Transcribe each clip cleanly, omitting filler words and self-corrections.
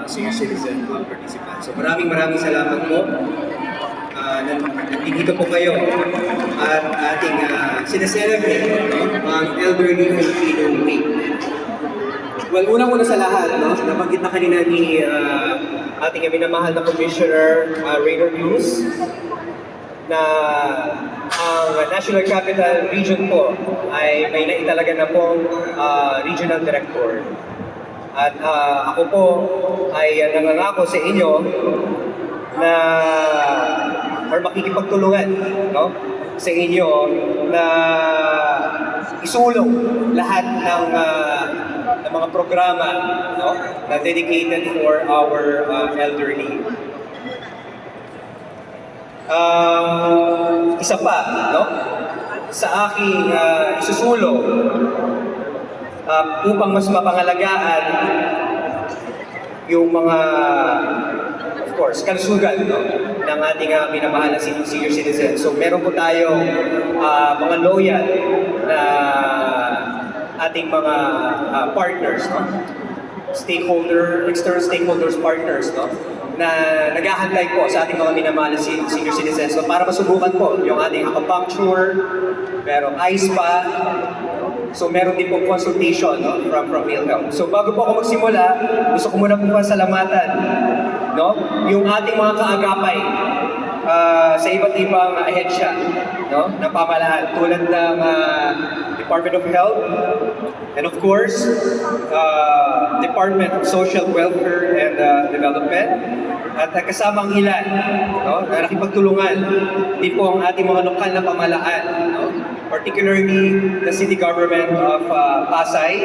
senior citizen participants. So maraming salamat po. Nandito po kayo at ating sineselebrate ang Elderly Filipino Week. Well, unang-una sa lahat, nabanggit na kanina ni ating minamahal na Commissioner Raynor Cruz na ang National Capital Region po ay may naitalaga na pong Regional Director. At ako po ay nangangako sa inyo na or makikipagtulungan sa inyo na isulong lahat ng mga programa na dedicated for our elderly. Isa pa, sa aking isusulong upang mas mapangalagaan yung mga, of course, kalusugan ng ating minamahal na senior citizens. So meron po tayong mga loyal na ating mga partners, external stakeholders partners, na naghahantay po sa ating mga minamahal na senior citizens. So para masubukan po yung ating acupuncture, merong eye spa, so meron din po consultation from PhilHealth. So bago po ako magsimula, gusto ko muna po pasalamatan yung ating mga kaagapay sa iba't ibang ahensya ng pamahalaan tulad ng Department of Health and of course Department of Social Welfare and Development at kasamang ilan na nakipagtulungan din po ang ating mga lokal na pamahalaan, particularly the City Government of Pasay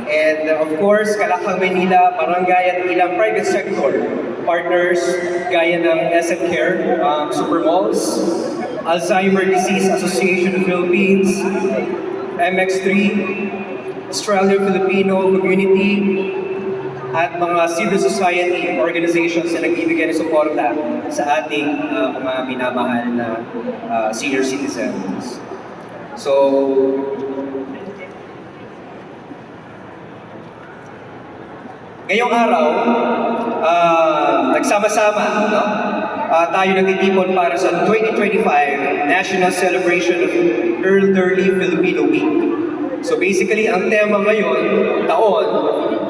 and of course Calakang Maynila, barangay at ilang private sector partners gaya ng SM Care, Super Malls, Alzheimer Disease Association of Philippines, MX3, Australian Filipino Community, at mga civil society organizations na nagbibigay ng suporta sa ating mga minamahal na senior citizens. So, ngayong araw, nagsama-sama tayo nagtitipon para sa 2025 National Celebration of Elderly Filipino Week. So basically, ang tema ngayon, taon,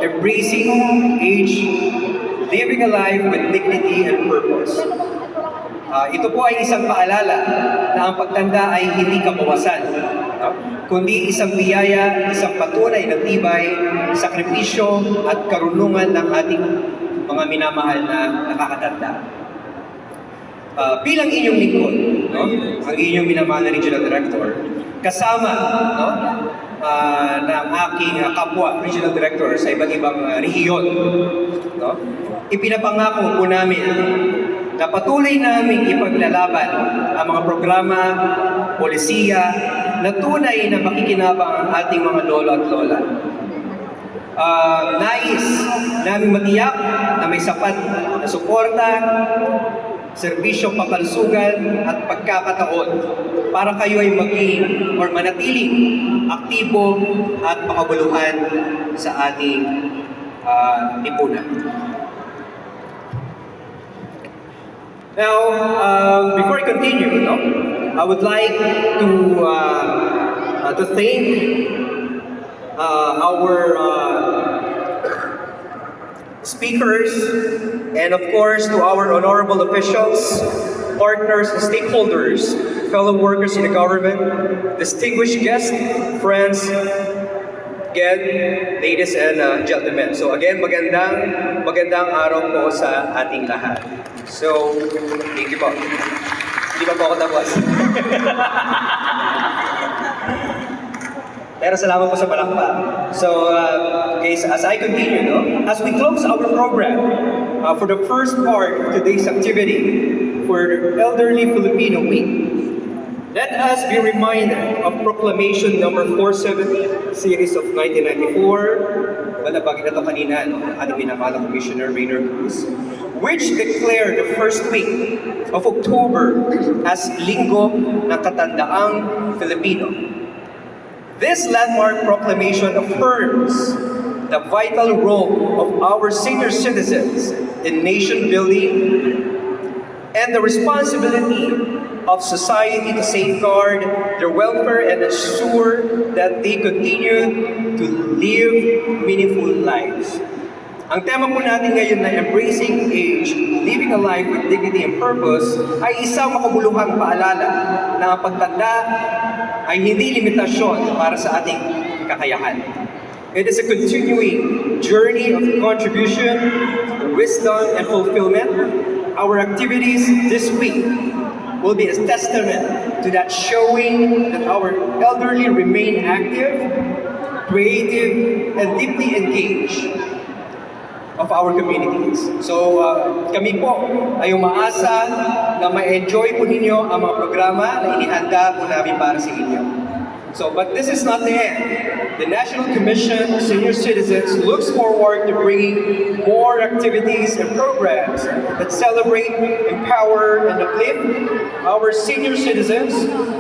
Embracing Age, Living a Life with Dignity and Purpose. Ito po ay isang paalala na ang pagtanda ay hindi kabawasan, kundi isang biyaya, isang patunay na tibay, sakripisyo at karunungan ng ating mga minamahal na nakakatanda. Bilang inyong lingkod, ang inyong minamahal na Regional Director, kasama ng aking kapwa Regional Director sa iba't ibang rehiyon, ipinapangako po namin na patuloy namin ipaglalaban ang mga programa, polisiya na tunay na makikinabang ang ating mga lolo at lola. Nais namin matiyak na may sapat na suporta, serbisyong pangkalusugan at pagkakataon para kayo ay maging or manatiling aktibo at makabuluhan sa ating lipunan. Now, before I continue, I would like to thank our speakers and of course to our honorable officials, partners and stakeholders, fellow workers in the government, distinguished guests, friends, again, ladies and gentlemen. So again, magandang araw po sa ating lahat. So, thank you po. Hindi pa po ako tapos. Pero salamat po sa palakpak. So, guys, as I continue, as we close our program for the first part of today's activity for the Elderly Filipino Week, let us be reminded of Proclamation number 470, series of 1994, nabagay na ito kanina, ating minamahal na Commissioner Raynor Cruz, which declared the first week of October as Linggo ng Katandaang Filipino. This landmark proclamation affirms the vital role of our senior citizens in nation building and the responsibility of society to safeguard their welfare and ensure that they continue to live meaningful lives. Ang tema po natin ngayon na Embracing Age, Living a Life with Dignity and Purpose ay isang makabuluhang paalala na ang pagtanda ay hindi limitasyon para sa ating kakayahan. It is a continuing journey of contribution, wisdom, and fulfillment. Our activities this week will be a testament to that, showing that our elderly remain active, creative, and deeply engaged of our communities. So, kami po ay umaasa na ma-enjoy po ninyo ang mga programa na inihanda po namin para sa inyo. So, but this is not the end. The National Commission of Senior Citizens looks forward to bringing more activities and programs that celebrate, empower, and uplift our senior citizens.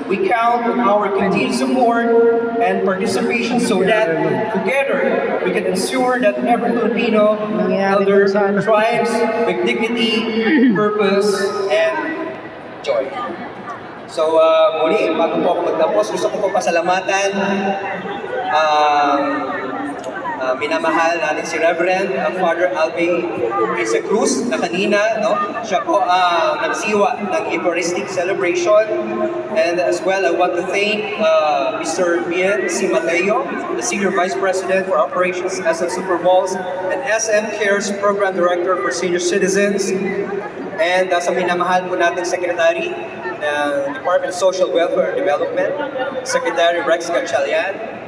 We count on our continued support and participation so that together we can ensure that every Filipino elder thrives with dignity, purpose, and joy. So, muli, bago po ako magtapos, gusto ko po pasalamatan minamahal natin si Reverend Father Alvin Isa Cruz na kanina, no? Siya po nagsiwa ng Eucharistic celebration. And as well, I want to thank Mr. Bien C. Mateo, the Senior Vice President for Operations SM Supermalls and SM Cares Program Director for Senior Citizens. And sa minamahal po natin Secretary ng Department of Social Welfare and Development, Secretary Rex Gatchalian,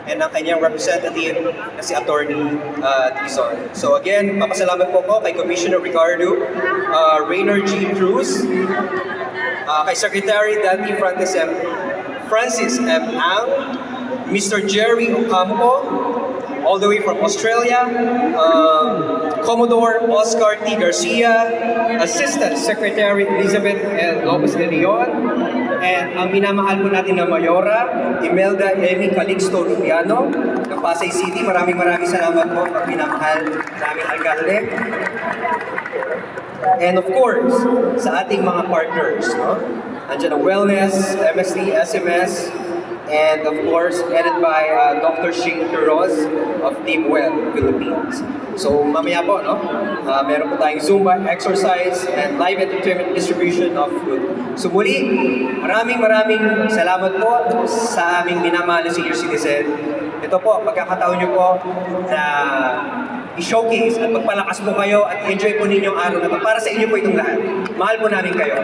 and ang kanyang representative na si Attorney Tizon. So again, papasalamat po ko kay Commissioner Ricardo, Raynor G. Cruz, kay Secretary Dante Francis M. Ang, Mr. Jerry Ocampo, all the way from Australia, Commodore Oscar T. Garcia, Assistant Secretary Elizabeth L. Lopez de Leon, and ang minamahal po natin na Mayora, Imelda Emi Calixto Lupiano, ng Pasay City. Maraming salamat po ang minamahal naming alkalde. And of course, sa ating mga partners, no? Andiyan ang Wellness, MSD, SMS, and of course, headed by Dr. Shing Quiroz of Team Well Philippines. So mamaya po, no? Meron po tayong Zumba exercise and live entertainment distribution of food. So muli, maraming salamat po sa aming minamahal na senior citizen. Ito po, pagkakataon nyo po na i-showcase at magpalakas po kayo at enjoy po ninyong araw na to. Para sa inyo po itong lahat. Mahal po namin kayo.